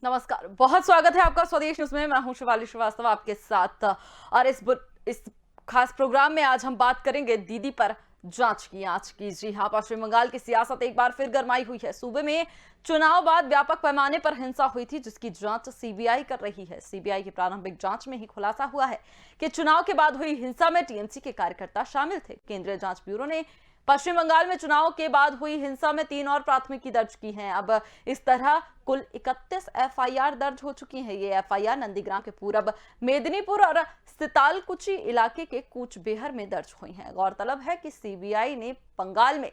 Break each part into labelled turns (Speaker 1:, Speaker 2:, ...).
Speaker 1: नमस्कार, बहुत स्वागत है आपका स्वदेश न्यूज में। मैं हूं शिवाली श्रीवास्तव आपके साथ। और इस खास प्रोग्राम में आज हम बात करेंगे दीदी पर जांच की। जी हां, पश्चिम बंगाल की सियासत एक बार फिर गरमाई हुई है। सूबे में चुनाव बाद व्यापक पैमाने पर हिंसा हुई थी, जिसकी जांच सीबीआई कर रही है। सीबीआई की प्रारंभिक जांच में ही खुलासा हुआ है कि चुनाव के बाद हुई हिंसा में टीएमसी के कार्यकर्ता शामिल थे। केंद्रीय जांच ब्यूरो ने पश्चिम बंगाल में चुनाव के बाद हुई हिंसा में 3 और प्राथमिकी दर्ज की हैं। अब इस तरह कुल 31 एफआईआर दर्ज हो चुकी हैं। ये एफआईआर नंदीग्राम के पूरब मेदिनीपुर और सितालकुची इलाके के कूचबिहार में दर्ज हुई हैं। गौरतलब है कि सीबीआई ने बंगाल में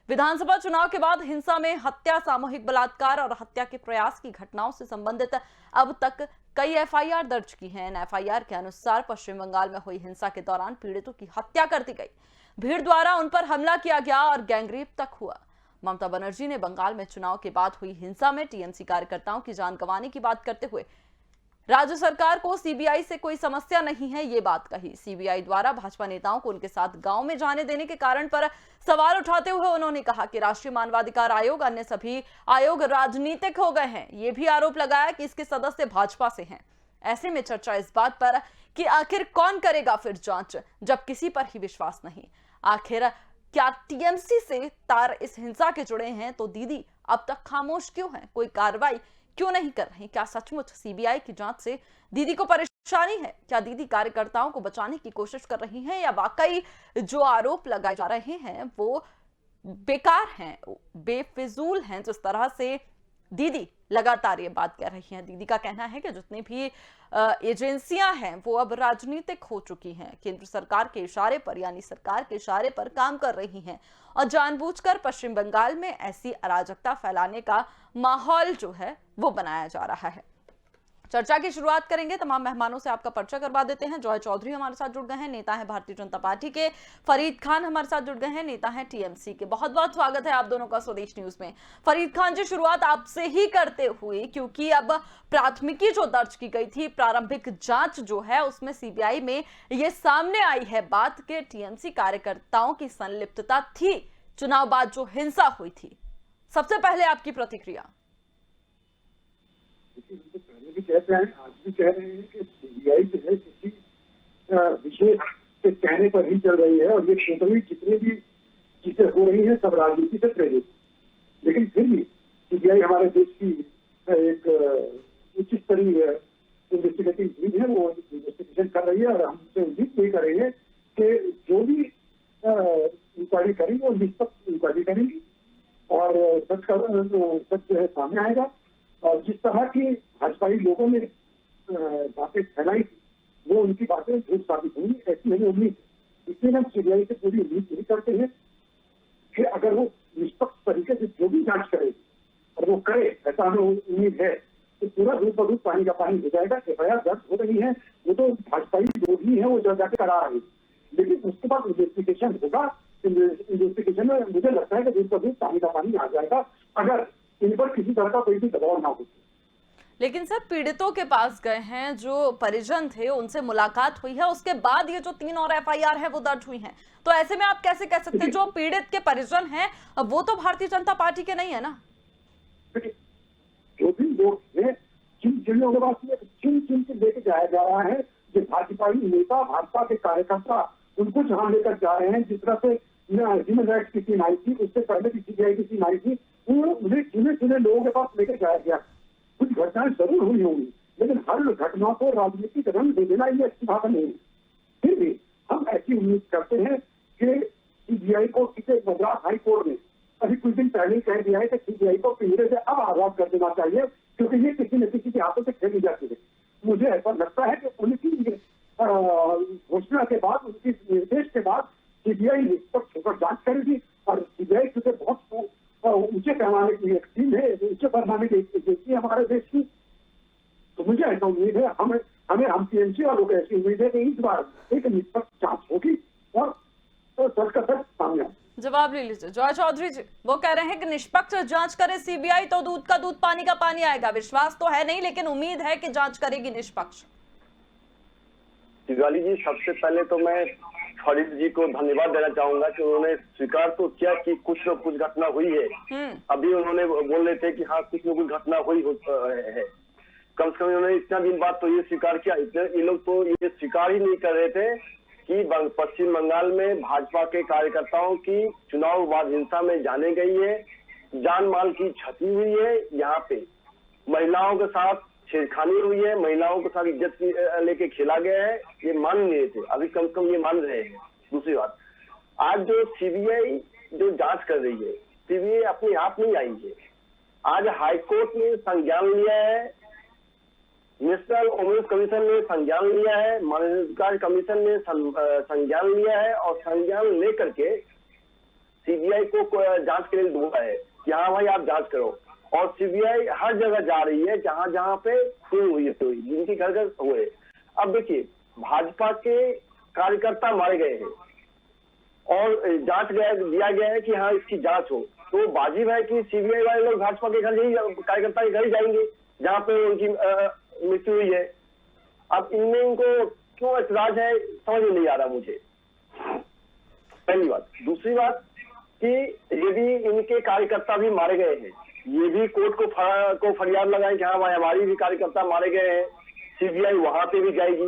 Speaker 1: विधानसभा चुनाव के बाद हिंसा में हत्या, सामूहिक बलात्कार और हत्या के प्रयास की घटनाओं से संबंधित अब तक कई एफआईआर दर्ज की हैं। इन एफआईआर के अनुसार पश्चिम बंगाल में हुई हिंसा के दौरान पीड़ितों की हत्या कर दी गई, भीड़ द्वारा उन पर हमला किया गया और गैंगरेप तक हुआ। ममता बनर्जी ने बंगाल में चुनाव के बाद हुई हिंसा में टीएमसी कार्यकर्ताओं की जान गंवाने की बात करते हुए राज्य सरकार को सीबीआई से कोई समस्या नहीं है, ये बात कही। सीबीआई द्वारा भाजपा नेताओं को उनके साथ गांव में जाने देने के कारण पर सवाल उठाते हुए उन्होंने कहा कि राष्ट्रीय मानवाधिकार आयोग, अन्य सभी आयोग राजनीतिक हो गए हैं। ये भी आरोप लगाया कि इसके सदस्य भाजपा से हैं। ऐसे में चर्चा इस बात पर कि आखिर कौन करेगा फिर जांच, जब किसी पर ही विश्वास नहीं। आखिर क्या टीएमसी से तार इस हिंसा के जुड़े हैं? तो दीदी अब तक खामोश क्यों हैं? कोई कार्रवाई क्यों नहीं कर रही? क्या सचमुच सीबीआई की जांच से दीदी को परेशानी है? क्या दीदी कार्यकर्ताओं को बचाने की कोशिश कर रही हैं, या वाकई जो आरोप लगाए जा रहे हैं वो बेकार हैं, बेफिजूल हैं? जिस तरह से दीदी लगातार ये बात कह रही हैं, दीदी का कहना है कि जितनी भी एजेंसियां हैं वो अब राजनीतिक हो चुकी हैं, केंद्र सरकार के इशारे पर, यानी सरकार के इशारे पर काम कर रही हैं और जानबूझकर पश्चिम बंगाल में ऐसी अराजकता फैलाने का माहौल जो है वो बनाया जा रहा है। चर्चा की शुरुआत करेंगे, तमाम मेहमानों से आपका परिचय करवा देते हैं। जॉय चौधरी हमारे साथ जुड़ गए हैं, नेता है भारतीय जनता पार्टी के। फरीद खान हमारे साथ जुड़ गए हैं, नेता है टीएमसी के। बहुत बहुत स्वागत है आप दोनों का स्वदेश न्यूज में। फरीद खान जी, शुरुआत आपसे ही करते हुए, क्योंकि अब प्राथमिकी जो दर्ज की गई थी, प्रारंभिक जांच जो है उसमें सीबीआई में ये सामने आई है बात के टीएमसी कार्यकर्ताओं की संलिप्तता थी चुनाव बाद जो हिंसा हुई थी। सबसे पहले आपकी प्रतिक्रिया।
Speaker 2: पहले भी कहते हैं, आज भी कह रहे हैं कि सीबीआई जो है किसी विशेष के कहने पर ही चल रही है, और ये टोटली जितनी भी चीजें हो रही हैं सब राजनीति से प्रेरित। लेकिन फिर भी सीबीआई हमारे देश की एक उच्च स्तरीय इन्वेस्टिगेटिव टीम है, वो इन्वेस्टिगेशन कर रही है, और हम उससे उम्मीद नहीं करेंगे कि जो भी इंक्वायरी करेंगे वो निष्पक्ष इंक्वायरी करेंगी और सच जो है सामने आएगा। और जिस तरह की भाजपाई लोगों ने बातें फैलाई थी, वो उनकी बातें झूठ साबित हुई, ऐसी हमें उम्मीद। इसलिए हम सीबीआई से पूरी उम्मीद नहीं करते हैं कि अगर वो निष्पक्ष तरीके से जो भी जांच करे और वो करे, ऐसा हमें उम्मीद है, तो पूरा दूध ब दूध पानी का पानी हो जाएगा। एफआईआर दर्ज हो रही है, वो तो भाजपाई लोग ही है, वो जाके करा रहे हैं। लेकिन उसके बाद इन्वेस्टिगेशन होगा। इन्वेस्टिगेशन में मुझे लगता है कि दूध ब दूध पानी का पानी आ जाएगा, अगर इन पर किसी तरह का कोई भी दबाव ना हो।
Speaker 1: लेकिन सर, पीड़ितों के पास गए हैं, जो परिजन थे उनसे मुलाकात हुई है, उसके बाद ये जो 3 और एफआईआर है वो दर्ज हुई हैं। तो ऐसे में आप कैसे कह सकते हैं जो पीड़ित के परिजन हैं वो तो भारतीय जनता पार्टी के नहीं है ना?
Speaker 2: जो भी लोग हैं, जिन लोगों के पास चिन के लेके जाया जा रहा है, जो भाजपाई नेता, भाजपा के कार्यकर्ता, उनको जहां लेकर जा रहे हैं, जिस तरह से ह्यूमन राइट्स की टीम आई थी, उससे पहले की सीबीआई की टीम आई थी, उन्हें चुने लोगों के पास लेकर जाया गया। कुछ घटनाएं जरूर हुई होंगी, लेकिन हर घटना को राजनीतिक रंग दे देना ये अच्छी बात नहीं है। फिर भी हम ऐसी उम्मीद करते हैं कि सीबीआई को मद्रास हाई कोर्ट ने अभी कुछ दिन पहले कह दिया है कि सीबीआई को पिंजरे से अब आजाद कर देना चाहिए, क्योंकि ये किसी न किसी के हाथों से खेली जाती है। मुझे ऐसा लगता है कि उनकी घोषणा के बाद, उनके निर्देश के बाद सीबीआई निष्पक्ष होकर जांच करेगी। और सीबीआई क्योंकि बहुत ऊंचे पैमाने की एक टीम है, ऊंचे पैमाने की एजेंसी है हमारे देश की, तो मुझे ऐसा उम्मीद है, हम टीएमसी वालों को ऐसी उम्मीद है कि इस बार एक निष्पक्ष जांच होगी और सच का सच सामने आएगा।
Speaker 1: जवाब ले लीजिए जॉय चौधरी जी। वो कह रहे हैं कि निष्पक्ष जांच करे सीबीआई तो दूध का दूध पानी का पानी आएगा। विश्वास तो है नहीं, लेकिन उम्मीद है कि जांच करेगी निष्पक्ष।
Speaker 3: शिवाली जी, सबसे पहले तो मैं फरीद जी को धन्यवाद देना चाहूंगा कि उन्होंने स्वीकार तो किया कि कुछ न कुछ घटना हुई है। अभी उन्होंने बोल रहे थे कि हाँ कुछ न कुछ घटना हुई है, कम से कम इन्होंने इतना दिन बाद तो ये स्वीकार किया। ये लोग तो ये स्वीकार ही नहीं कर रहे थे कि पश्चिम बंगाल में भाजपा के कार्यकर्ताओं की चुनाव बाद हिंसा में जाने गई है, जान माल की क्षति हुई है, यहाँ पे महिलाओं के साथ छेड़खानी हुई है, महिलाओं के साथ इज्जत लेके खेला गया है, ये मान नहीं रहे थे, अभी कम से कम ये मान रहे हैं। दूसरी बात, आज जो सीबीआई जो जांच कर रही है, सीबीआई अपने आप नहीं आई है। आज हाईकोर्ट ने संज्ञान लिया है, नेशनल वुमेन्स कमीशन ने संज्ञान लिया है, मानवाधिकार कमीशन ने संज्ञान लिया है और संज्ञान लेकर के सीबीआई को जांच के लिए दूंगा है कि हाँ भाई आप जांच करो। और सीबीआई हर जगह जा रही है जहां जहां पे खून हुई जिनकी घर घर हुए। अब देखिए, भाजपा के कार्यकर्ता मारे गए हैं और जांच दिया गया है कि हाँ इसकी जांच हो, तो वाजिब है कि सीबीआई वाले लोग भाजपा के घर कार्यकर्ता के घर ही जाएंगे जहां पे उनकी मृत्यु हुई है। अब इनमें इनको क्यों ऐतराज है समझ में नहीं आ रहा मुझे, पहली बात। दूसरी बात कि यदि इनके कार्यकर्ता भी मारे गए हैं, ये भी कोर्ट को फरियाद लगाएं कि हाँ भाई हमारी भी कार्यकर्ता मारे गए हैं, सीबीआई वहां पे भी जाएगी।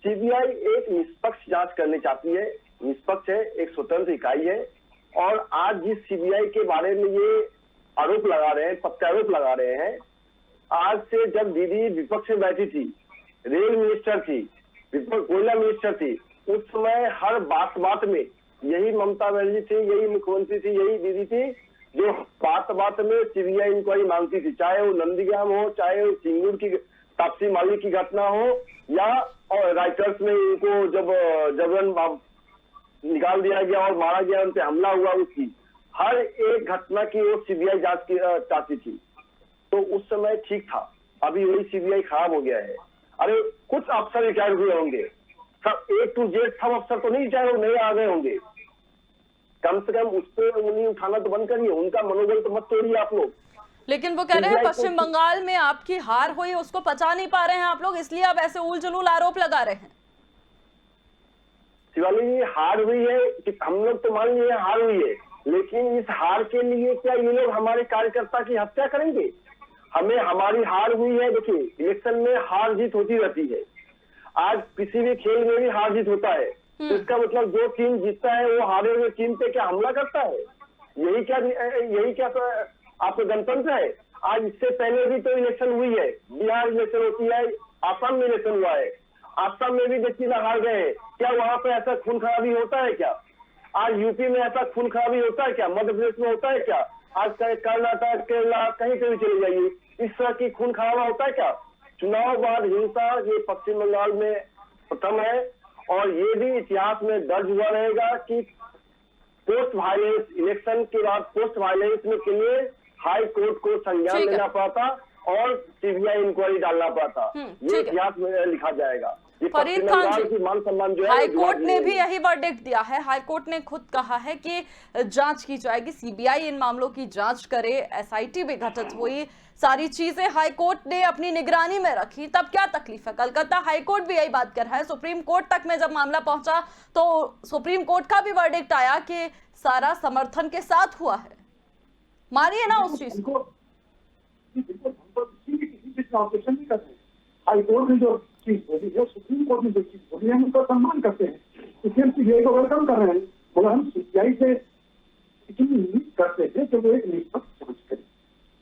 Speaker 3: सीबीआई एक निष्पक्ष जांच करनी चाहती है, निष्पक्ष है, एक स्वतंत्र इकाई है। और आज जिस सीबीआई के बारे में ये आरोप लगा रहे हैं, प्रत्यारोप लगा रहे हैं, आज से जब दीदी विपक्ष में बैठी थी, रेल मिनिस्टर थी, कोयला मिनिस्टर थी, उस समय हर बात में यही ममता बनर्जी थी, यही मुख्यमंत्री थी, यही दीदी थी जो बात में सीबीआई इंक्वायरी मांगती थी, चाहे वो नंदीग्राम हो, चाहे वो सिंगूर की तापसी मालिक की घटना हो, या और राइटर्स में इनको जब जबरन निकाल दिया गया और मारा गया, उन पे हमला हुआ, उसकी हर एक घटना की वो सीबीआई जांच चाहती थी। तो उस समय ठीक था, अभी वही सीबीआई खराब हो गया है। अरे कुछ अफसर रिटायर हुए होंगे, सब A to Z सब अफसर तो नहीं रिटायर नहीं आ गए होंगे, कम से कम उस पर उंगली उठाना तो बंद करिए, उनका मनोबल तो मत तोड़िए आप लोग।
Speaker 1: लेकिन वो कह रहे हैं पश्चिम बंगाल में आपकी हार हुई, उसको पचा नहीं पा रहे हैं आप लोग, इसलिए आप ऐसे उल जलूल आरोप लगा रहे हैं।
Speaker 3: शिवाली जी, हार हुई है कि हम लोग तो मान लिए हार हुई है, लेकिन इस हार के लिए क्या ये लोग हमारे कार्यकर्ता की हत्या करेंगे? हमें हमारी हार हुई है। देखिए, इलेक्शन में हार जीत होती रहती है, आज किसी भी खेल में भी हार जीत होता है, तो इसका मतलब जो टीम जीतता है वो हारे हुए टीम पे क्या हमला करता है? यही क्या आपका गणतंत्र है? आज इससे पहले भी तो इलेक्शन हुई है, बिहार इलेक्शन होती है, आसाम में इलेक्शन हुआ है, आसाम में भी व्यक्ति हार गए हैं, क्या वहां पे ऐसा खून खराबी होता है क्या? आज यूपी में ऐसा खून खराबी होता है क्या? मध्य प्रदेश में होता है क्या? आज कर्नाटक, केरला, कहीं पे भी चले जाइए, इस तरह की खून खराबा होता है क्या? चुनाव बाद हिंसा ये पश्चिम बंगाल में प्रथम है, और ये भी इतिहास में दर्ज हुआ रहेगा कि पोस्ट वायलेंस, इलेक्शन के बाद पोस्ट वायलेंस में के लिए हाई कोर्ट को संज्ञान लेना पड़ा था और सीबीआई इंक्वायरी डालना पड़ा था। ये इतिहास में लिखा जाएगा।
Speaker 1: फरीद खान जी,
Speaker 3: मान सम्मान जो है,
Speaker 1: हाईकोर्ट ने भी यही वर्डिक्ट दिया है। हाईकोर्ट ने खुद कहा है कि जांच की जाएगी, सीबीआई इन मामलों की जांच करे, एसआईटी भी गठित हुई, सारी चीजें हाईकोर्ट ने अपनी निगरानी में रखी, तब क्या तकलीफ है? कलकत्ता हाईकोर्ट भी यही बात कर रहा है। सुप्रीम कोर्ट तक में जब मामला पहुंचा तो सुप्रीम कोर्ट का भी वर्डिक्ट आया कि सारा समर्थन के साथ हुआ है। मानिए ना उस चीज को।
Speaker 2: हाईकोर्ट ने जो चीज बोली है, सुप्रीम कोर्ट ने जो चीज बोली है, हम उनका सम्मान करते हैं, इसलिए हम सीबीआई को वेलकम कर रहे हैं। मगर हम सीबीआई से इतनी उम्मीद करते थे कि वो एक निष्पक्ष जांच करे,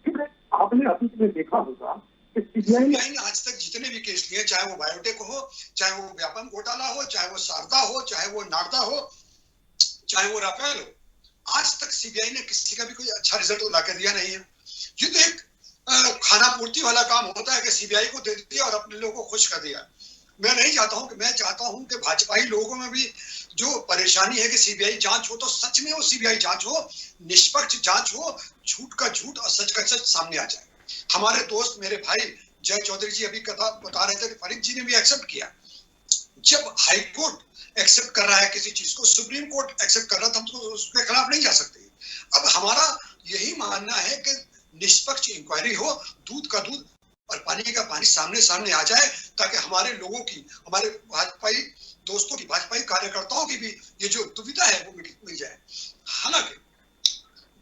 Speaker 2: क्योंकि आपने अतीत में देखा होगा कि सीबीआई
Speaker 4: ने आज तक जितने भी केस लिए, चाहे वो बायोटेक हो, चाहे वो व्यापम घोटाला हो, चाहे वो शारदा हो, चाहे वो नारदा हो, चाहे वो राफेल हो, आज तक सीबीआई ने किसी का भी कोई अच्छा रिजल्ट ला कर दिया नहीं है। ये तो एक खाना पूर्ति वाला काम होता है कि सीबीआई को दे दिया और अपने लोगों को खुश कर दिया। मैं नहीं चाहता हूं मैं चाहता हूं कि भाजपाई लोगों में भी जो परेशानी है कि सीबीआई जांच हो, तो सच में वो सीबीआई जांच हो, निष्पक्ष जांच हो, झूठ का झूठ और सच का सच सामने आ जाए। हमारे दोस्त, मेरे भाई जय चौधरी जी अभी कथा बता रहे थे कि फरीद जी ने भी एक्सेप्ट किया। जब हाईकोर्ट एक्सेप्ट कर रहा है किसी चीज को, सुप्रीम कोर्ट एक्सेप्ट कर रहा था, हम तो उसके खिलाफ नहीं जा सकते। अब हमारा यही मानना है कि निष्पक्ष इंक्वायरी हो, दूध का दूध और पानी का पानी सामने सामने आ जाए, ताकि हमारे लोगों की, हमारे भाजपाई दोस्तों की, भाजपाई कार्यकर्ताओं की भी ये जो दुविधा है वो मिल जाए। हालांकि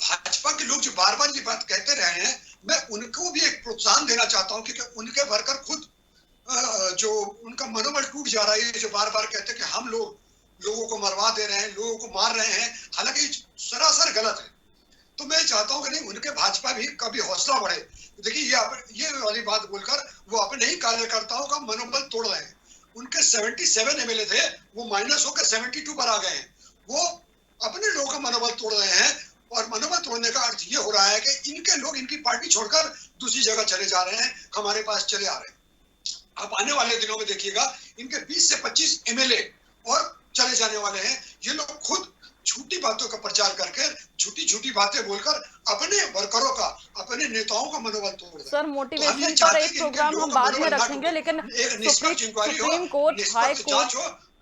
Speaker 4: भाजपा के लोग जो बार बार ये बात कहते रहे हैं मैं उनको भी एक प्रोत्साहन देना चाहता हूं, क्योंकि उनके वर्कर खुद जो उनका मनोबल टूट जा रहा है, जो बार बार कहते हैं कि हम लोगों को मरवा दे रहे हैं, लोगों को मार रहे हैं, हालांकि सरासर गलत है। तो मैं चाहता हूं कि नहीं, उनके भाजपा भी का भी हौसला बढ़े। देखिए ये वाली बात बोलकर वो अपने ही कार्यकर्ताओं का मनोबल तोड़ रहे हैं। उनके 77 एमएलए थे, वो माइनस होकर 72 पर आ गए हैं। वो अपने लोगों का मनोबल तोड़ रहे हैं, और मनोबल तोड़ने का अर्थ ये हो रहा है कि इनके लोग इनकी पार्टी छोड़कर दूसरी जगह चले जा रहे हैं, हमारे पास चले आ रहे हैं। अब आने वाले दिनों में देखिएगा, इनके 20 से 25 एमएलए और चले जाने वाले हैं। ये लोग खुद झूठी बातों का प्रचार करके, झूठी बातें बोलकर अपने वर्करों का, अपने नेताओं का मनोबल तोड़ रहे हैं।
Speaker 1: सर, मोटिवेशन पर एक प्रोग्राम हम बाद में रखेंगे, लेकिन supreme court, high court,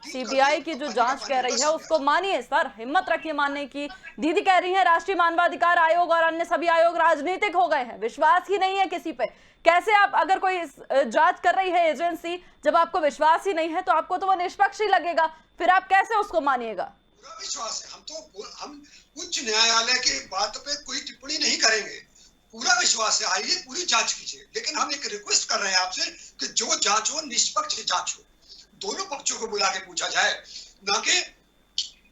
Speaker 1: CBI की जो जांच कह रही है उसको मानिए सर, हिम्मत रखिए मानने की। दीदी कह रही है राष्ट्रीय मानवाधिकार आयोग और अन्य सभी आयोग राजनीतिक हो गए हैं, विश्वास ही नहीं है किसी पे। कैसे आप, अगर कोई जांच कर रही है एजेंसी, जब आपको विश्वास ही नहीं है तो आपको तो वो निष्पक्ष ही लगेगा, फिर आप कैसे उसको मानिएगा?
Speaker 4: पूरा विश्वास है, हम उच्च न्यायालय के बात पे कोई टिप्पणी नहीं करेंगे, पूरा विश्वास है। आइए पूरी जांच कीजिए, लेकिन हम एक रिक्वेस्ट कर रहे हैं आपसे कि जो जांच हो निष्पक्ष जांच हो, दोनों पक्षों को बुला के पूछा जाए, ना कि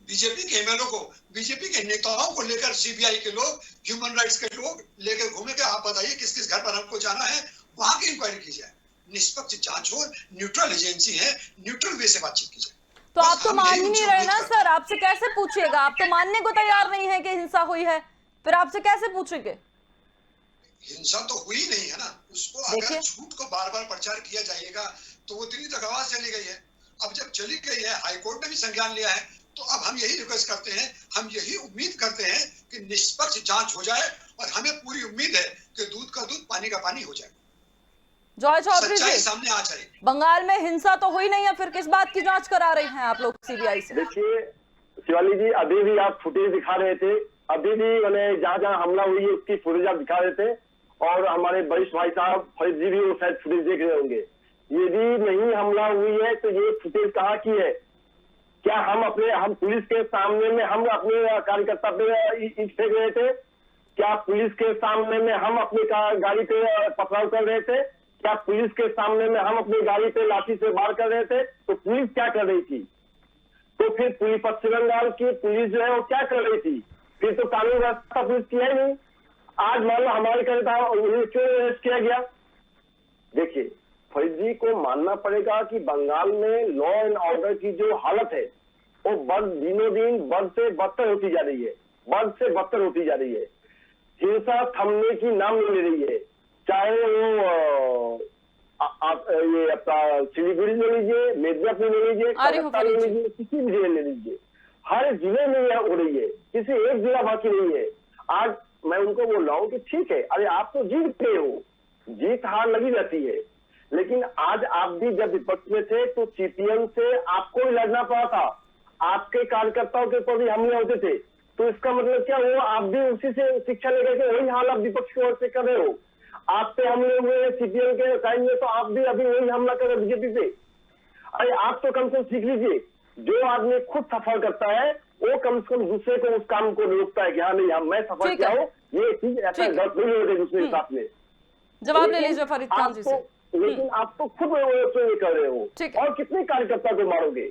Speaker 4: बीजेपी के एमएलए को, बीजेपी के नेताओं को लेकर सीबीआई के लोग, ह्यूमन राइट्स के लोग लेकर घूमे के आप बताइए किस किस घर पर हमको जाना है, वहां की इंक्वायरी की जाए, निष्पक्ष जांच हो, न्यूट्रल एजेंसी है, न्यूट्रल वे से बातचीत की जाए।
Speaker 1: तो आप तो मान ही नहीं रहे ना सर, आपसे कैसे पूछिएगा? आप तो मानने को तैयार नहीं है कि हिंसा हुई है, फिर आपसे कैसे पूछेंगे?
Speaker 4: हिंसा तो हुई नहीं है ना, उसको अगर झूठ को बार बार प्रचार किया जाएगा तो वो दिल्ली तक आवाज चली गई है। अब जब चली गई है, हाईकोर्ट ने भी संज्ञान लिया है, तो अब हम यही रिक्वेस्ट करते हैं, हम यही उम्मीद करते हैं कि निष्पक्ष जांच हो जाए, और हमें पूरी उम्मीद है कि दूध का दूध पानी का पानी हो जाए,
Speaker 1: जॉय चौधरी जी,
Speaker 4: सामने आ जाए।
Speaker 1: बंगाल में हिंसा तो हुई नहीं है, फिर किस बात की जांच करा रहे हैं आप लोग सीबीआई से?
Speaker 3: देखिए शिवाली जी, अभी भी आप फुटेज दिखा रहे थे, अभी भी मैंने जहाँ जहाँ हमला हुई है उसकी फुटेज आप दिखा रहे थे, और हमारे वरिष्ठ भाई साहब फरीद जी भी वो शायद फुटेज देख रहे होंगे। यदि नहीं हमला हुई है तो ये फुटेज कहाँ की है? क्या हम पुलिस के सामने में हम अपने कार्यकर्ता पे ईंट फेंक रहे थे? क्या पुलिस के सामने में हम अपनी गाड़ी पे पथराव कर रहे थे? क्या पुलिस के सामने में हम अपनी गाड़ी पे लाठी से वार कर रहे थे? तो पुलिस क्या कर रही थी? तो फिर पश्चिम बंगाल की पुलिस जो है वो क्या कर रही थी? फिर तो कानून व्यवस्था पुलिस की है नहीं। आज मान लो हमारे कार्यकर्ता उन्हें क्यों अरेस्ट किया गया? देखिए फरीद जी को मानना पड़ेगा कि बंगाल में लॉ एंड ऑर्डर की जो हालत है वो दिनों दिन बद से बदतर होती जा रही है, बद से बदतर होती जा रही है। हिंसा थमने की नाम नहीं ले रही है, चाहे वो ये अपना सिलीगुड़ी ले लीजिए, मिर्जापुर ले लीजिए, कलकत्ता ले लीजिए, किसी भी जिले ले लीजिए, हर जिले में यह हो रही है, किसी एक जिला बाकी नहीं है। आज मैं उनको बोल रहा हूँ कि ठीक है, अरे आप तो जीत गए हो, जीत हार लगी रहती है, लेकिन आज आप भी जब विपक्ष में थे तो सीपीएम से आपको भी लड़ना पड़ा था, आपके कार्यकर्ताओं के ऊपर भी हमले होते थे, तो इसका मतलब क्या हुआ? आप भी उसी से शिक्षा लेकर के वही हाल आप विपक्ष की ओर से कर रहे हो। आप पे हमले हुए सीपीएम के टाइम में, तो आप भी अभी वही हमला कर रहे बीजेपी पे। अरे आप तो कम से कम सीख लीजिए, जो आदमी खुद सफर करता है वो कम से कम दूसरे को उस काम को रोकता है कि हाँ नहीं मैं सफर किया हूँ, ये चीज ऐसा गलत नहीं होगी दूसरे के साथ में।
Speaker 1: जवाब ले लीजिए फरीद खान जी से।
Speaker 3: लेकिन आप तो खुद ये कर रहे हो, और कितने कार्यकर्ता को मारोगे?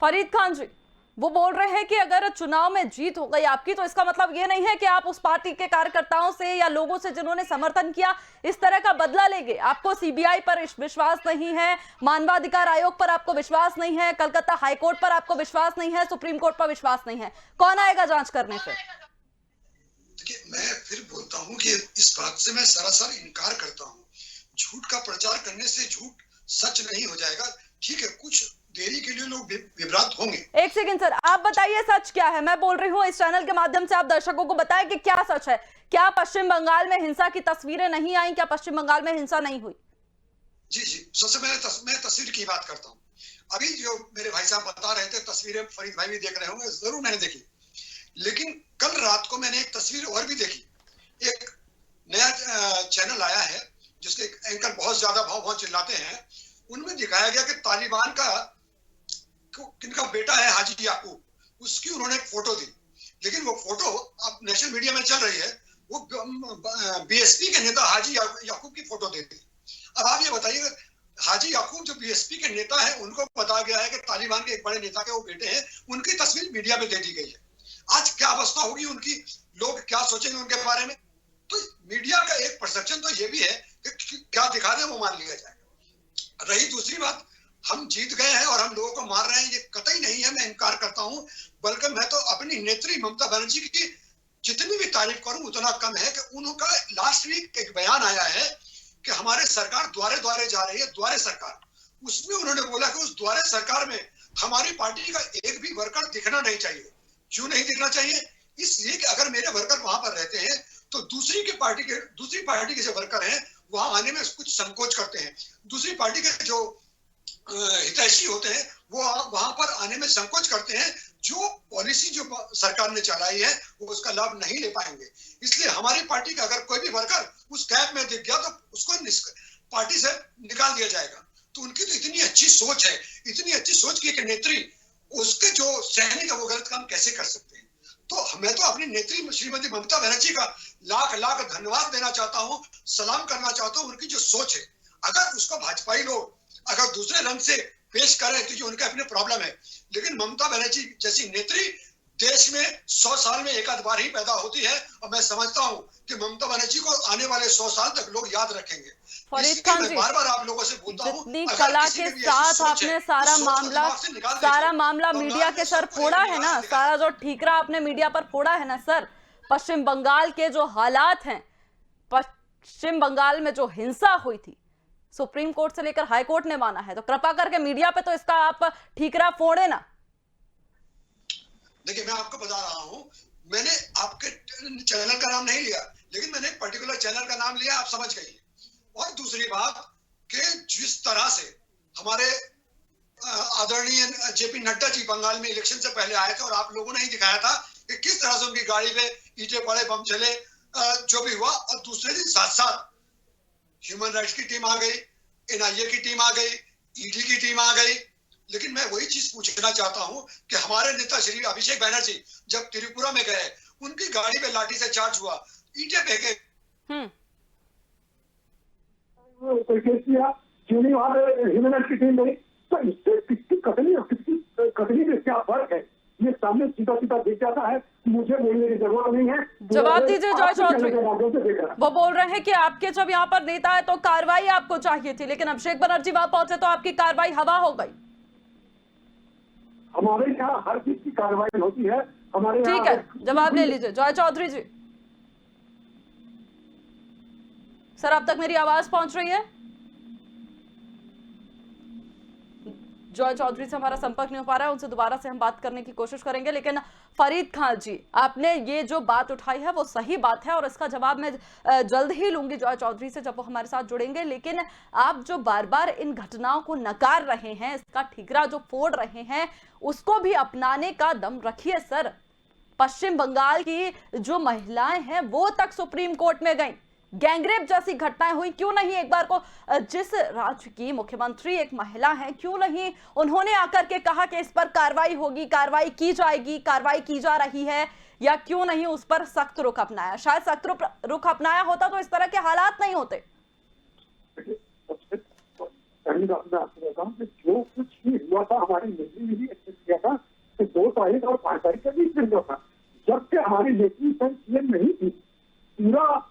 Speaker 1: फरीद खान जी वो बोल रहे हैं कि अगर चुनाव में जीत हो गई आपकी, तो इसका मतलब ये नहीं है कि आप उस पार्टी के कार्यकर्ताओं से या लोगों से जिन्होंने समर्थन किया इस तरह का बदला लेंगे। आपको सीबीआई पर विश्वास नहीं है, मानवाधिकार आयोग पर आपको विश्वास नहीं है, कलकत्ता हाईकोर्ट पर आपको विश्वास नहीं है, सुप्रीम कोर्ट पर विश्वास नहीं है, कौन आएगा जांच करने फिर?
Speaker 4: देखिए मैं फिर बोलता हूँ कि इस बात से मैं सरासर इनकार करता हूँ। झूठ का प्रचार करने से झूठ सच नहीं हो जाएगा। ठीक है, कुछ देरी के लिए लोग विभ्रांत होंगे।
Speaker 1: एक सेकंड सर, आप बताइए सच क्या है? मैं बोल रही हूँ इस चैनल के माध्यम से आप दर्शकों को बताएं कि क्या सच है। क्या पश्चिम बंगाल में हिंसा की तस्वीरें नहीं आई? क्या पश्चिम बंगाल में हिंसा नहीं हुई?
Speaker 4: जी जी, सबसे पहले मैं तस्वीर की बात करता हूँ। अभी जो मेरे भाई साहब बता रहे थे, तस्वीरें फरीद भाई भी देख रहे होंगे, जरूर मैंने देखी। लेकिन कल रात को मैंने एक तस्वीर और भी देखी। एक नया चैनल आया है जिसके एंकर बहुत ज्यादा भाव चिल्लाते हैं, उनमें दिखाया गया कि तालिबान का किनका बेटा है हाजी याकूब, उसकी उन्होंने एक फोटो दी। लेकिन वो फोटो अब नेशनल मीडिया में चल रही है, वो बीएसपी के नेता हाजी याकूब की फोटो दे दी। अब आप ये बताइए, हाजी याकूब जो बीएसपी के नेता है, उनको बताया गया है कि तालिबान के एक बड़े नेता के वो बेटे हैं, उनकी तस्वीर मीडिया में दे दी गई है। आज क्या अवस्था होगी उनकी, लोग क्या सोचेंगे उनके बारे में। तो मीडिया का एक परसेप्शन तो ये भी है कि क्या दिखा रहे हैं वो मान लिया जाएगा। रही दूसरी बात, हम जीत गए हैं और हम लोगों को मार रहे हैं, ये कतई नहीं है, मैं इनकार करता हूं। बल्कि मैं तो अपनी नेत्री ममता बनर्जी की जितनी भी तारीफ करूं उतना कम है कि उनका लास्ट वीक एक बयान आया है कि हमारे सरकार द्वारे द्वारे जा रही है, द्वारे सरकार। उसमें उन्होंने बोला कि उस द्वारे सरकार में हमारी पार्टी का एक भी वर्कर दिखना नहीं चाहिए। क्यों नहीं दिखना चाहिए? इसलिए कि अगर मेरे वर्कर वहां पर रहते हैं तो दूसरी पार्टी के जो वर्कर हैं वहां आने में कुछ संकोच करते हैं। दूसरी पार्टी के जो हितैषी होते हैं वो वहां पर आने में संकोच करते हैं। जो पॉलिसी जो सरकार ने चलाई है वो उसका लाभ नहीं ले पाएंगे। इसलिए हमारी पार्टी का अगर कोई भी वर्कर उस कैब में दिख गया तो उसको पार्टी से निकाल दिया जाएगा। तो उनकी तो इतनी अच्छी सोच है, इतनी अच्छी सोच की एक नेत्री, उसके जो सैनिक है वो गलत काम कैसे कर सकते हैं। तो मैं तो अपनी नेत्री श्रीमती ममता बनर्जी का लाख लाख धन्यवाद देना चाहता हूँ, सलाम करना चाहता हूँ। उनकी जो सोच है, अगर उसको भाजपाई लोग अगर दूसरे रंग से पेश करें तो ये उनका अपने प्रॉब्लम है, लेकिन ममता बनर्जी जैसी नेत्री देश में 100 साल में एक आध बार ही पैदा होती है। और मैं समझता हूँ कि ममता बनर्जी को आने वाले 100 साल तक लोग याद रखेंगे।
Speaker 1: फरीद खान जी,
Speaker 4: बार बार आप लोगों से बोलता हूँ,
Speaker 1: जितनी कला के साथ आपने सारा मामला मीडिया के सर फोड़ा है ना, सारा जो ठीकरा आपने मीडिया पर फोड़ा है ना सर, पश्चिम बंगाल के जो हालात हैं, पश्चिम बंगाल में जो हिंसा हुई थी, सुप्रीम कोर्ट से लेकर हाई कोर्ट ने माना है, तो कृपा करके मीडिया पे तो इसका आप ठीकरा फोड़े ना।
Speaker 4: देखिए, मैं आपको बता रहा हूं, मैंने आपके चैनल का नाम नहीं लिया, लेकिन मैंने एक पर्टिकुलर चैनल का नाम लिया, आप समझ गई। और दूसरी बात कि जिस तरह से हमारे आदरणीय जेपी नड्डा जी बंगाल में इलेक्शन से पहले आए थे और आप लोगों ने ही दिखाया था कि किस तरह से उनकी गाड़ी पे ईंटें पड़े, बम चले, जो भी हुआ। और दूसरे दिन साथ साथ ह्यूमन राइट्स की टीम आ गई, एनआईए की टीम आ गई, ईडी की टीम आ गई। लेकिन मैं वही चीज पूछना चाहता हूं कि हमारे नेता श्री अभिषेक बैनर्जी जब त्रिपुरा में गए, उनकी गाड़ी पे लाठी से चार्ज हुआ, ईंटें फेंके,
Speaker 2: कोई केस किया क्यों नहीं, वहां ह्यूमन राइट्स की टीम गई। तो इससे किसकी कतनी में क्या फर्क है, ये सामने सीधा सीधा दिख जाता है। मुझे बोलने की जरूरत नहीं है।
Speaker 1: जवाब दीजिए जॉय चौधरी। वो बोल रहे हैं कि आपके जब यहाँ पर नेता है तो कार्रवाई आपको चाहिए थी, लेकिन अभिषेक बनर्जी वहां पहुंचे तो आपकी कार्रवाई हवा हो गई।
Speaker 2: हमारे यहाँ हर चीज की कार्रवाई होती है हमारे।
Speaker 1: ठीक है, जवाब ले लीजिए जॉय चौधरी जी। सर, अब तक मेरी आवाज पहुंच रही है? जॉय चौधरी से हमारा संपर्क नहीं हो पा रहा है, उनसे दोबारा से हम बात करने की कोशिश करेंगे। लेकिन फरीद खान जी, आपने ये जो बात उठाई है वो सही बात है और इसका जवाब मैं जल्द ही लूंगी जॉय चौधरी से जब वो हमारे साथ जुड़ेंगे। लेकिन आप जो बार बार इन घटनाओं को नकार रहे हैं, इसका ठीकरा जो फोड़ रहे हैं, उसको भी अपनाने का दम रखिए सर। पश्चिम बंगाल की जो महिलाएं हैं वो तक सुप्रीम कोर्ट में गई, गैंगरेप जैसी घटनाएं हुई, क्यों नहीं एक बार को जिस राज्य की मुख्यमंत्री एक महिला है, क्यों नहीं उन्होंने आकर के कहा कि इस पर कार्रवाई होगी, कार्रवाई की जाएगी, कार्रवाई की जा रही है, या क्यों नहीं उस पर सख्त रुख अपनाया? शायद सख्त रुख अपनाया होता तो इस तरह के हालात नहीं होते।
Speaker 2: पहली बात मैं आपको बताता हूँ कि जो कुछ भी हुआ था हमारी नेत्री ने भी एक्सेप्ट किया था कि 2 तारीख और 5 तारीख के बीच में हुआ था, जबकि हमारी नेत्री संघ सीएम नहीं थी। पूरा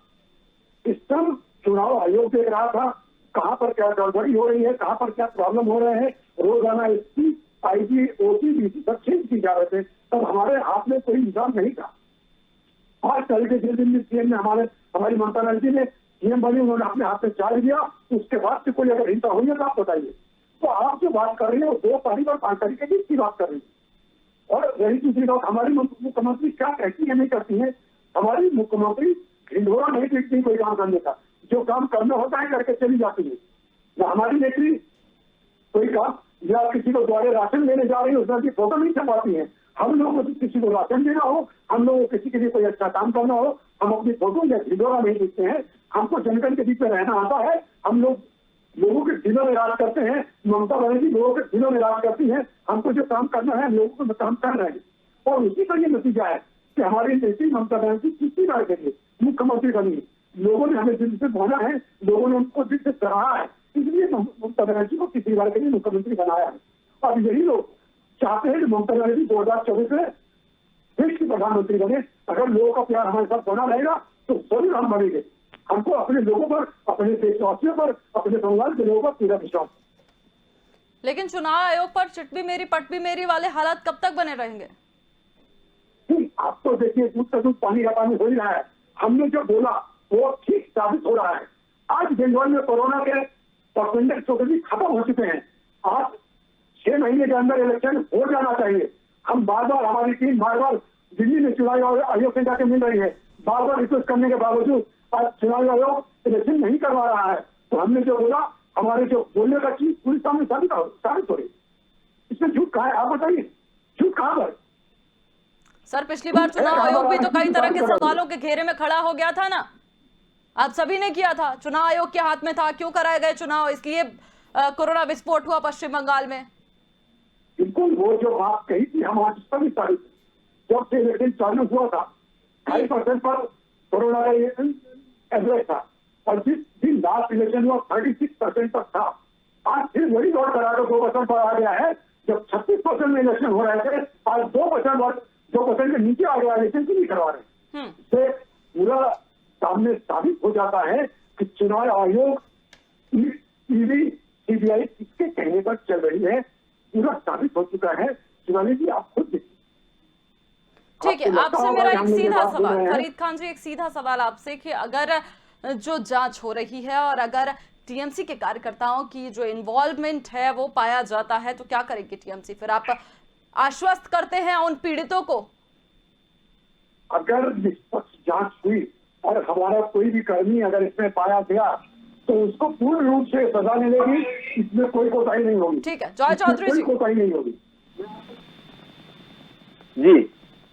Speaker 2: सिस्टम चुनाव आयोग देख रहा था, कहाँ पर क्या गड़बड़ी हो रही है, कहाँ पर क्या प्रॉब्लम हो रहे हैं। रोजाना एसपी, आईजी, ओसी, डीसी सब चेंज की जा रहे थे, तब हमारे हाथ में कोई इंतजाम नहीं था। 5 तारीख के जिस दिन सीएम ने हमारी ममता बनर्जी ने सीएम बनी, उन्होंने अपने हाथ में चार्ज लिया, उसके बाद से कोई अगर हिंसा हुई है तो आप बताइए। तो आप जो बात कर रही है वो 2 तारीख और 5 तारीख के बीच की बात कर रही है। और रही दूसरी बात, हमारी मुख्यमंत्री क्या कहती है नहीं करती है। हमारी मुख्यमंत्री ढिंढोरा नहीं देखती कोई काम करने का, जो काम करना होता है करके चली जाती है। या हमारी नेत्री कोई काम या किसी को द्वारे राशन देने जा रही है उसमें की फोटो नहीं छपाती है। हम लोगों को किसी को राशन देना हो, हम लोगों को किसी के लिए कोई अच्छा काम करना हो, हम अपनी फोटो या ढिंढोरा नहीं देखते हैं। हमको जनगण के बीच में रहना आता है, हम लोगों के दिलों में राज करते हैं। ममता बनर्जी लोगों के दिलों में राज करती है। हमको जो काम करना है लोगों को काम कर रहे हैं, और उसी का ये नतीजा है कि हमारी नेत्री ममता बनर्जी किसी बार के लिए मुख्यमंत्री बनी। लोगों ने हमें दिल से माना है, लोगों ने उनको दिल से सराहा है, इसलिए ममता बनर्जी को तीसरी बार के लिए मुख्यमंत्री बनाया है। अब यही लोग चाहते हैं कि ममता बनर्जी 2024 में देश की प्रधानमंत्री बने। अगर लोगों का प्यार हमारे साथ बना रहेगा तो जरूर हम बनेंगे। हमको अपने लोगों पर, अपने देशवासियों पर, अपने बंगाल के लोगों पर पूरा विश्वास।
Speaker 1: लेकिन चुनाव आयोग पर चिट भी मेरी पट भी मेरी वाले हालात कब तक बने रहेंगे?
Speaker 2: आप तो देखिए, दूध का दूध पानी का पानी हो ही रहा है। हमने जो बोला वो ठीक साबित हो रहा है। आज बंगाल में कोरोना के परसेंटेज टोटली खत्म हो चुके हैं। आज 6 महीने के अंदर इलेक्शन हो जाना चाहिए। हम बार बार, हमारी टीम बार बार दिल्ली में चुनाव आयोग से जाकर मिल रही है, बार बार रिक्वेस्ट करने के बावजूद आज चुनाव आयोग इलेक्शन नहीं करवा रहा है। तो हमने जो बोला, हमारे जो बोलने का चीज पूरी सामने साबित हो रही। इसमें झूठ कहाँ है? आप बताइए, झूठ कहाँ पर?
Speaker 1: सर, पिछली बार चुनाव आयोग भी तो कई तरह के सवालों के घेरे में खड़ा हो गया था ना। आप सभी ने किया था, चुनाव आयोग के हाथ में था, क्यों कराए गए चुनाव? इसलिए कोरोना विस्फोट हुआ पश्चिम बंगाल में।
Speaker 2: बिल्कुल, वो जो बात कही थी हम आज 26 तारीख, जब से इलेक्शन चालू हुआ था 2.5% पर कोरोना का एवरेज था, और जिस दिन लास्ट इलेक्शन हुआ 36% तक था। आज फिर वही दौड़ कराकर 2% पर आ गया है। जब 36% में इलेक्शन हो रहे थे, आज 2% के नीचे आ गया, इलेक्शन क्यों नहीं करवा रहे? इससे पूरा सामने साबित हो जाता है कि चुनाव आयोग, ईडी, सीबीआई किसके कहने पर चल रही है, पूरा साबित हो चुका है। शिवानी जी, आप खुद देखिए।
Speaker 1: ठीक है, आपसे मेरा एक सीधा सवाल, फरीद खान जी, एक सीधा सवाल आपसे कि अगर जो जांच हो रही है और अगर टीएमसी के कार्यकर्ताओं की जो इन्वॉल्वमेंट है वो पाया जाता है तो क्या करेगी टीएमसी? फिर आप आश्वस्त करते हैं उन पीड़ितों को?
Speaker 2: अगर निष्पक्ष जांच हुई और हमारा कोई भी कर्मी अगर इसमें पाया गया तो उसको पूर्ण रूप से सजा मिलेगी, इसमें कोई कोताही नहीं होगी।
Speaker 1: ठीक है, जॉय चौधरी जी,
Speaker 2: कोई कोताही नहीं होगी।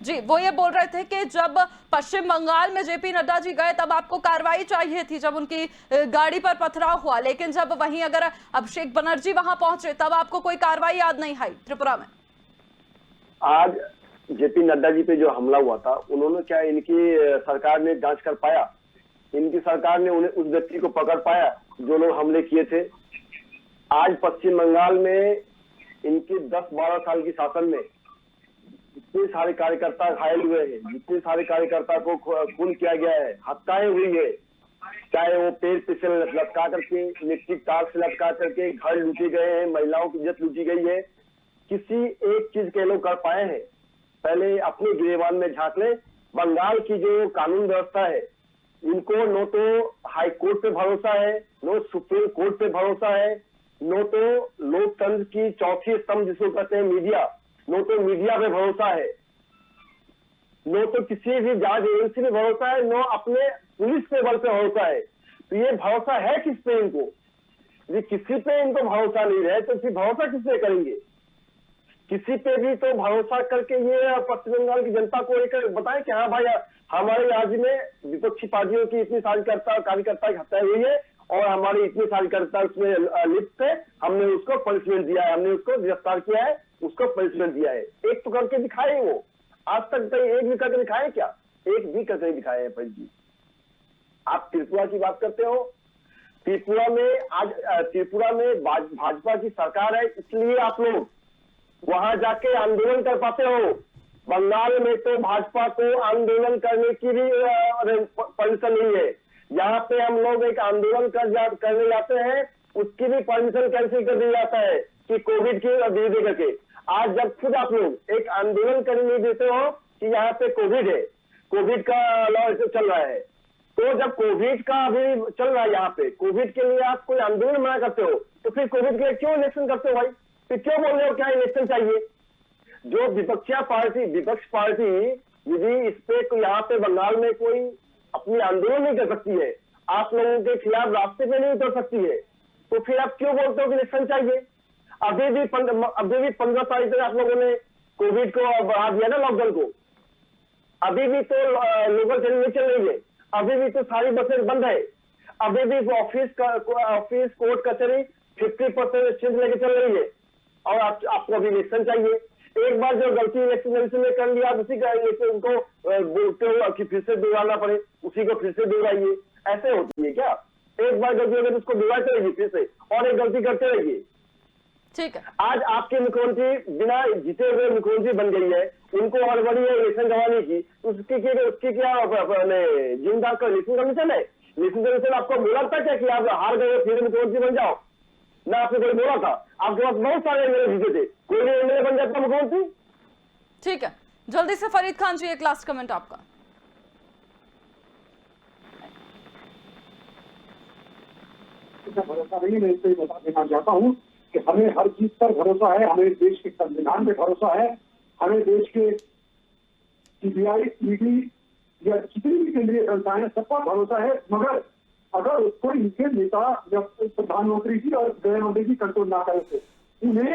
Speaker 1: जी, वो ये बोल रहे थे कि जब पश्चिम बंगाल में जेपी नड्डा जी गए तब आपको कार्रवाई चाहिए थी, जब उनकी गाड़ी पर पथराव हुआ, लेकिन जब वहीं अगर अभिषेक बनर्जी वहां पहुंचे तब आपको कोई कार्रवाई याद नहीं आई त्रिपुरा में।
Speaker 3: आज जेपी नड्डा जी पे जो हमला हुआ था, उन्होंने क्या इनकी सरकार ने जांच कर पाया? इनकी सरकार ने उन्हें, उस व्यक्ति को पकड़ पाया जो लोग हमले किए थे? आज पश्चिम बंगाल में इनके 10-12 साल की शासन में जितने सारे कार्यकर्ता घायल हुए हैं, जितने सारे कार्यकर्ता को खून किया गया है, हत्याएं हुई है, चाहे वो पेड़ पीछे लटका करके, इलेक्ट्रिक तार से लटका करके घर लूटे गए हैं, महिलाओं की इज्जत लूटी गई है, किसी एक चीज के लोग कर पाए हैं? पहले अपने गिरेबान में झांक ले। बंगाल की जो कानून व्यवस्था है, इनको न तो हाई कोर्ट पे भरोसा है, न सुप्रीम कोर्ट पे भरोसा है, न तो लोकतंत्र की चौथी स्तंभ जिसको कहते हैं मीडिया, न तो मीडिया पे भरोसा है, न तो किसी भी जांच एजेंसी पे भरोसा है, न अपने पुलिस पे बल पे भरोसा है। तो ये भरोसा है किस पे इनको? यदि किसी पे इनको भरोसा नहीं रहे तो फिर भरोसा किस पे करेंगे? किसी पे भी तो भरोसा करके ये पश्चिम बंगाल की जनता को एक बताएं कि हाँ भाई, हमारे राज्य में विपक्षी पार्टियों की इतनी सारी कार्यकर्ता की हत्या हुई है और हमारे इतने सारे कार्यकर्ता उसमें लिप्त है, हमने उसको पनिशमेंट दिया है, हमने उसको गिरफ्तार किया है, उसको पनिशमेंट दिया है। एक तो करके दिखाए वो, आज तक तो एक भी करके दिखाए क्या? एक भी करके दिखाए हैं भाई जी। आप त्रिपुरा की बात करते हो, त्रिपुरा में भाजपा की सरकार है, इसलिए आप लोग वहां जाके आंदोलन कर पाते हो। बंगाल में तो भाजपा को आंदोलन करने की भी परमिशन नहीं है। यहाँ पे हम लोग एक आंदोलन करने जाते हैं, उसकी भी परमिशन कैंसिल कर दिया जाता है कि कोविड की दे करके। आज जब खुद आप लोग एक आंदोलन करने देते हो कि यहाँ पे कोविड है, कोविड का लॉ चल रहा है, तो जब कोविड का अभी चल रहा है यहाँ पे, कोविड के लिए आप कोई आंदोलन मना करते हो, तो फिर कोविड के लिए क्यों इलेक्शन करते हो भाई? फिर क्यों बोल रहे हो क्या इलेक्शन चाहिए? जो विपक्ष पार्टी यदि इस पे यहाँ पे बंगाल में कोई अपनी आंदोलन नहीं कर सकती है, आप लोगों के खिलाफ रास्ते पे नहीं उतर सकती है, तो फिर आप क्यों बोलते हो कि इलेक्शन चाहिए? अभी भी 15 तारीख तक आप लोगों ने कोविड को बढ़ा दिया ना, लॉकडाउन को। अभी भी तो लोकल ट्रेन नहीं चल रही है, अभी भी तो सारी बसें बंद है, अभी भी ऑफिस कोर्ट कचहरी 50% स्ट्रेंथ लेके चल रही है, और आपको अभी इलेक्शन चाहिए। एक बार जो गलती इलेक्शन कमीशन ने कर लिया उसी का इलेक्शन उनको बोलते हो कि फिर से दोहराना पड़े, उसी को फिर से दोहराइए, ऐसे होती है क्या? एक बार गलती होगी तो उसको दोहराते रहिए फिर से और एक गलती करते रहिए।
Speaker 1: ठीक है।
Speaker 3: आज आपके मुख्यमंत्री बिना जीते हुए मुख्यमंत्री बन गई है, उनको हड़बड़ी है इलेक्शन गंवाने की, उसकी क्या जिम्मेदार का इलेक्शन कमीशन है? इलेक्शन कमीशन आपको बोला था क्या कि आप हार गए फिर मुख्यमंत्री बन जाओ? ना आपने कोई बोला था? आपके पास बहुत सारे एमएलए जीते थे, कोई नहीं एमएलए बन जाता मुख्यमंत्री?
Speaker 1: ठीक है, जल्दी से फरीद खान जी एक लास्ट कमेंट आपका।
Speaker 2: भरोसा नहीं, मैं इससे बता देना चाहता हूँ कि हमें हर चीज पर भरोसा है, हमें देश के संविधान पे भरोसा है, हमें देश के सीबीआई, ईडी या जितनी भी केंद्रीय संस्थाएं हैं सब पर भरोसा है। मगर अगर कोई इनके नेता या प्रधानमंत्री जी और गृह मंत्री जी कंट्रोल ना करे तो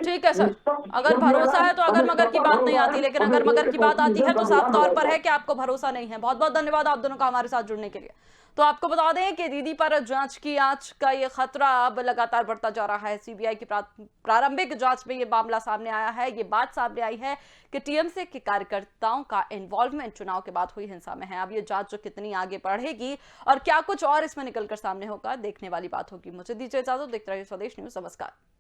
Speaker 1: ठीक है सर, अगर भरोसा है तो अगर मगर की बात नहीं आती, लेकिन अगर मगर की बात आती है तो साफ तौर पर है कि आपको भरोसा नहीं है। बहुत बहुत धन्यवाद आप दोनों का हमारे साथ जुड़ने के लिए। तो आपको बता दें कि दीदी पर जांच की आंच का ये खतरा अब लगातार बढ़ता जा रहा है। सीबीआई की प्रारंभिक जांच में ये मामला सामने आया है, ये बात सामने आई है कि टीएमसी के कार्यकर्ताओं का इन्वॉल्वमेंट चुनाव के बाद हुई हिंसा में है। अब ये जांच जो कितनी आगे बढ़ेगी और क्या कुछ और इसमें निकलकर सामने होगा, देखने वाली बात होगी। मुझे दीजिए इजाजत, देखते रहिए स्वदेश न्यूज। नमस्कार।